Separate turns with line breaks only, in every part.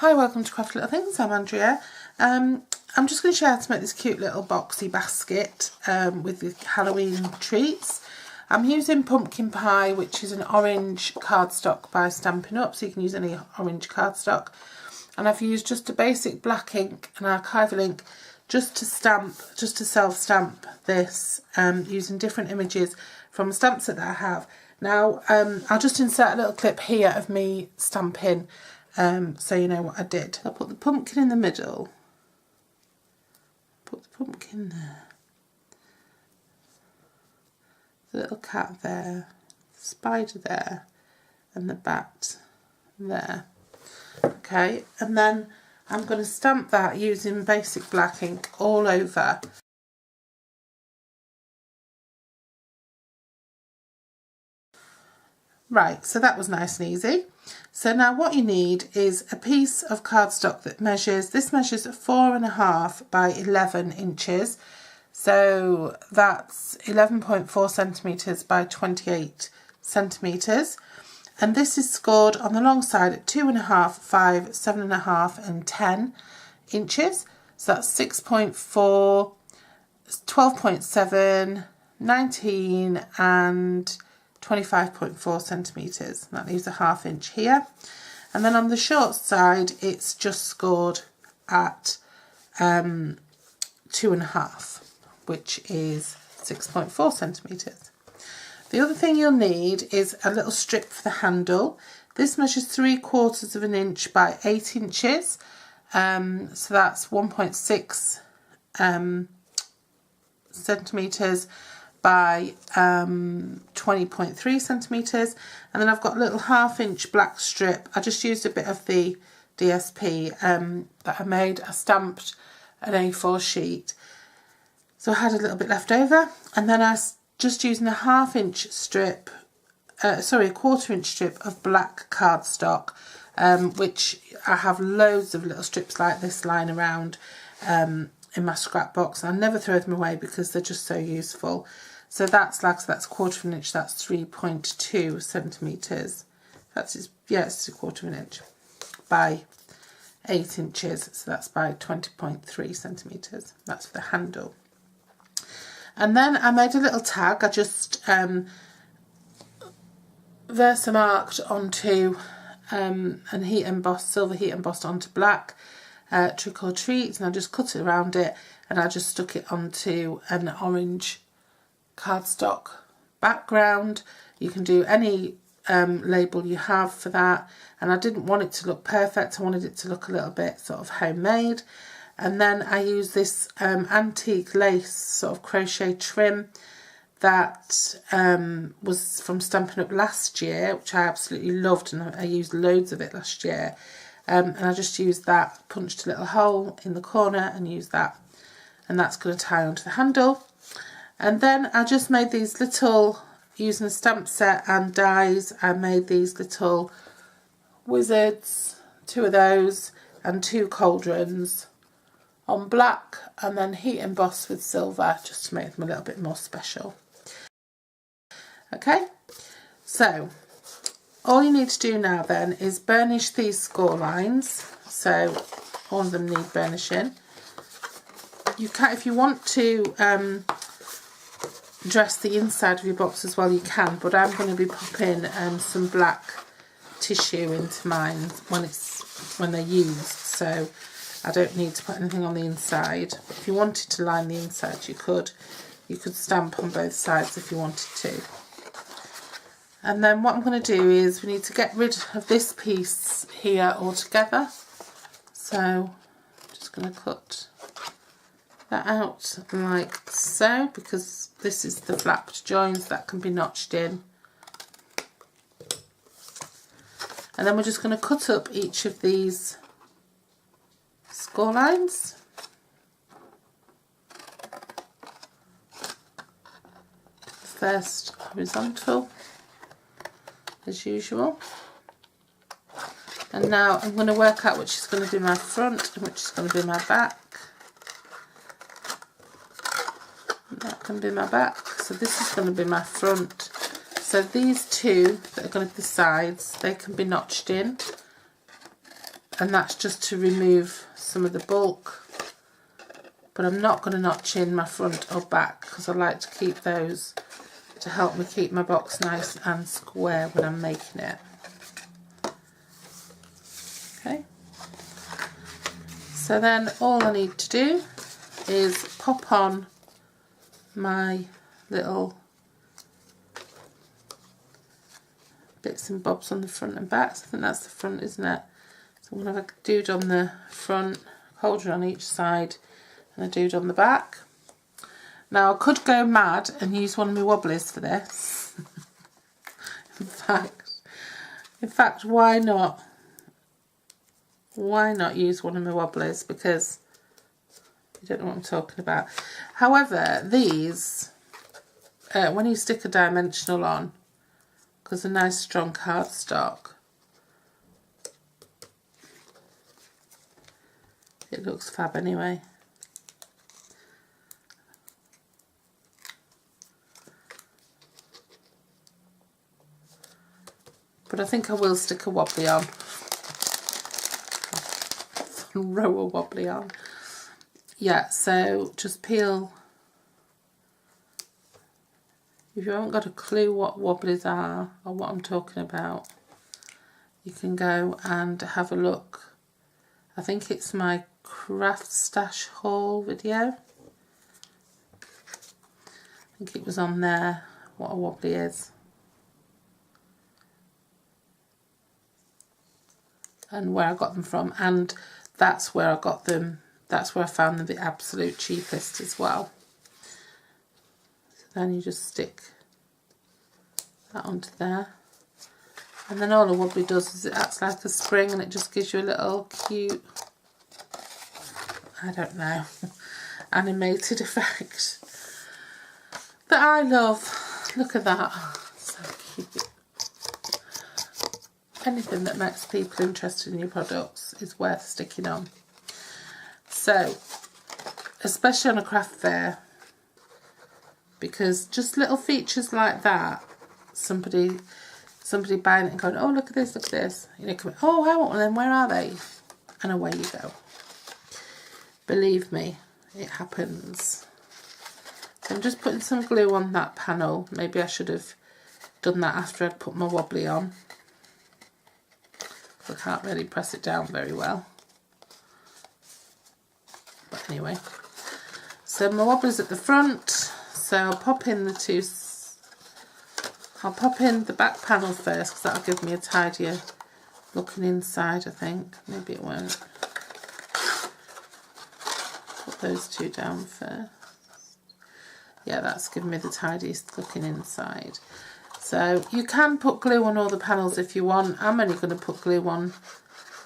Hi, welcome to Craft Little Things. I'm Andrea. I'm just going to show you how to make this cute little boxy basket with the Halloween treats. I'm using pumpkin pie, which is an orange cardstock by Stampin' Up, so you can use any orange cardstock. And I've used just a basic black ink and archival ink just to self-stamp this using different images from the stamp set that I have. Now, I'll just insert a little clip here of me stamping so you know what I did. I'll put the pumpkin in the middle, put the pumpkin there, the little cat there, the spider there, and the bat there. Okay, and then I'm going to stamp that using basic black ink all over. Right, so that was nice and easy. So now what you need is a piece of cardstock that measures, this measures 4.5 by 11 inches. So that's 11.4 centimetres by 28 centimetres. And this is scored on the long side at 2.5, 5, 7.5 and 10 inches. So that's 6.4, 12.7, 19 and 25.4 centimetres. That leaves a ½ inch here. And then on the short side, it's just scored at 2.5, which is 6.4 centimetres. The other thing you'll need is a little strip for the handle. This measures 3/4 inch by 8 inches. So that's 1.6 centimetres by 20.3 centimetres. And then I've got a little ½ inch black strip. I just used a bit of the DSP that I made. I stamped an A4 sheet. So I had a little bit left over. And then I just using a ½ inch strip, a 1/4 inch strip of black cardstock, which I have loads of little strips like this lying around in my scrap box. I never throw them away because they're just so useful. So that's 1/4 inch, that's 3.2 centimetres. It's a 1/4 inch by 8 inches, so that's by 20.3 centimetres. That's for the handle. And then I made a little tag. I just Versamarked onto and heat embossed, silver heat embossed onto black Trick or Treat, and I just cut it around it and I just stuck it onto an orange cardstock background. You can do any label you have for that, and I didn't want it to look perfect. I wanted it to look a little bit sort of homemade. And then I used this antique lace sort of crochet trim that was from Stampin' Up last year, which I absolutely loved, and I used loads of it last year. And I just used that, punched a little hole in the corner and used that. And that's going to tie onto the handle. And then I just made these little, using a stamp set and dies, I made these little wizards, 2 of those, and 2 cauldrons on black, and then heat embossed with silver just to make them a little bit more special. Okay, so all you need to do now then is burnish these score lines. So all of them need burnishing. You can, if you want to dress the inside of your box as well, you can, but I'm going to be popping some black tissue into mine when they're used, so I don't need to put anything on the inside. But if you wanted to line the inside, you could stamp on both sides if you wanted to. And then what I'm going to do is we need to get rid of this piece here altogether. So I'm just going to cut that out like so, because this is the flapped joins that can be notched in. And then we're just going to cut up each of these score lines. First horizontal as usual. And now I'm going to work out which is going to be my front and which is going to be my back. And that can be my back. So this is going to be my front. So these two that are going to be the sides, they can be notched in. and that's just to remove some of the bulk. But I'm not going to notch in my front or back because I like to keep those to help me keep my box nice and square when I'm making it. Okay. So then all I need to do is pop on my little bits and bobs on the front and back. So I think that's the front, isn't it? So I'm going to have a dude on the front, holder on each side, and a dude on the back. Now I could go mad and use one of my wobblies for this. in fact, why not? Why not use one of my wobblies? Because you don't know what I'm talking about. However, these, when you stick a dimensional on, because a nice strong cardstock, it looks fab anyway. But I think I will stick a wobbly on. Row a wobbly on. Yeah, so just peel. If you haven't got a clue what wobblies are or what I'm talking about, you can go and have a look. I think it's my craft stash haul video. I think it was on there what a wobbly is. And where I got them from, and that's where I got them, that's where I found them the absolute cheapest as well. So then you just stick that onto there, and then all a wobbly does is it acts like a spring and it just gives you a little cute, I don't know, animated effect that I love. Look at that, so cute. Anything that makes people interested in your products is worth sticking on. So, especially on a craft fair, because just little features like that, somebody buying it and going, oh, look at this, you know, coming, oh, I want one of them, where are they? And away you go. Believe me, it happens. So I'm just putting some glue on that panel. Maybe I should have done that after I'd put my wobbly on. I can't really press it down very well. But anyway, so my wobbly's at the front, so I'll pop in the back panel first because that'll give me a tidier looking inside, I think. Maybe it won't. Put those two down first. Yeah, that's giving me the tidiest looking inside. So you can put glue on all the panels if you want. I'm only going to put glue on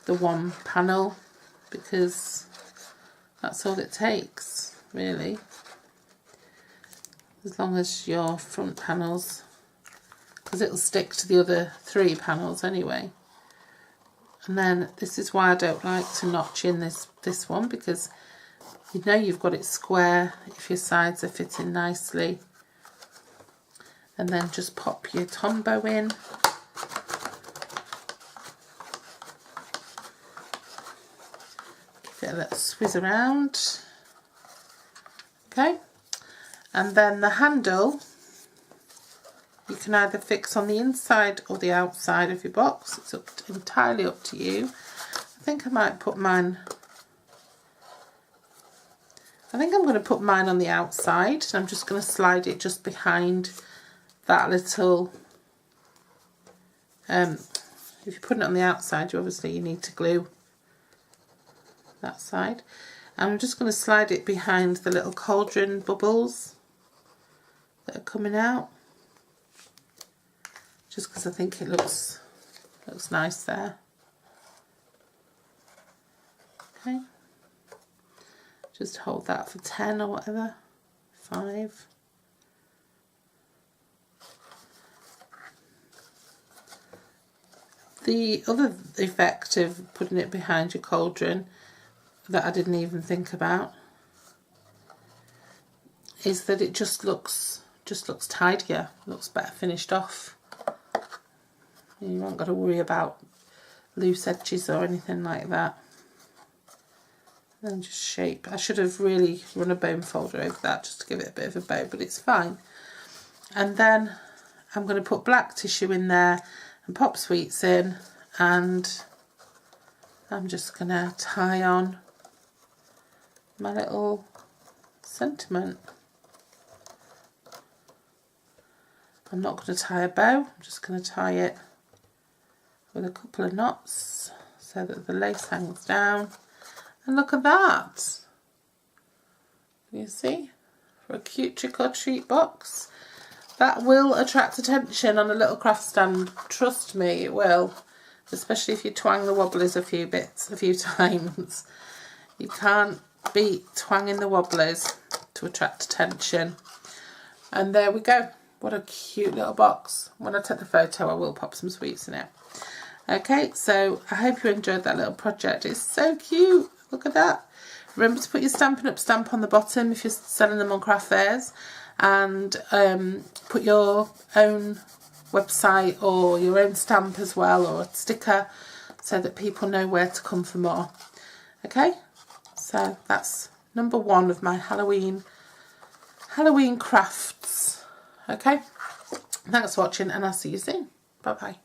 the one panel because that's all it takes, really. As long as your front panels, because it'll stick to the other 3 panels anyway. And then this is why I don't like to notch in this one, because you know you've got it square if your sides are fitting nicely. And then just pop your Tombow in. Give it a little swizz around. Okay. And then the handle, you can either fix on the inside or the outside of your box. It's entirely up to you. I think I might put mine, I think I'm going to put mine on the outside. I'm just going to slide it just behind that little, if you put it on the outside, you need to glue that side. And I'm just going to slide it behind the little cauldron bubbles that are coming out, just because I think it looks nice there. Okay, just hold that for 10 or whatever, 5. The other effect of putting it behind your cauldron that I didn't even think about is that it just looks tidier, looks better finished off. You haven't got to worry about loose edges or anything like that. And just shape. I should have really run a bone folder over that just to give it a bit of a bow, but it's fine. And then I'm going to put black tissue in there and pop sweets in, and I'm just going to tie on my little sentiment. I'm not going to tie a bow, I'm just going to tie it with a couple of knots so that the lace hangs down. And look at that! You see? For a cute trick or treat box. That will attract attention on a little craft stand. Trust me, it will. Especially if you twang the wobblies a few times. You can't beat twanging the wobblies to attract attention. And there we go. What a cute little box. When I take the photo, I will pop some sweets in it. Okay, so I hope you enjoyed that little project. It's so cute. Look at that. Remember to put your Stampin' Up! Stamp on the bottom if you're selling them on craft fairs, and put your own website or your own stamp as well, or a sticker, so that people know where to come for more. Okay, so that's number 1 of my Halloween crafts. Okay, thanks for watching, and I'll see you soon. Bye bye.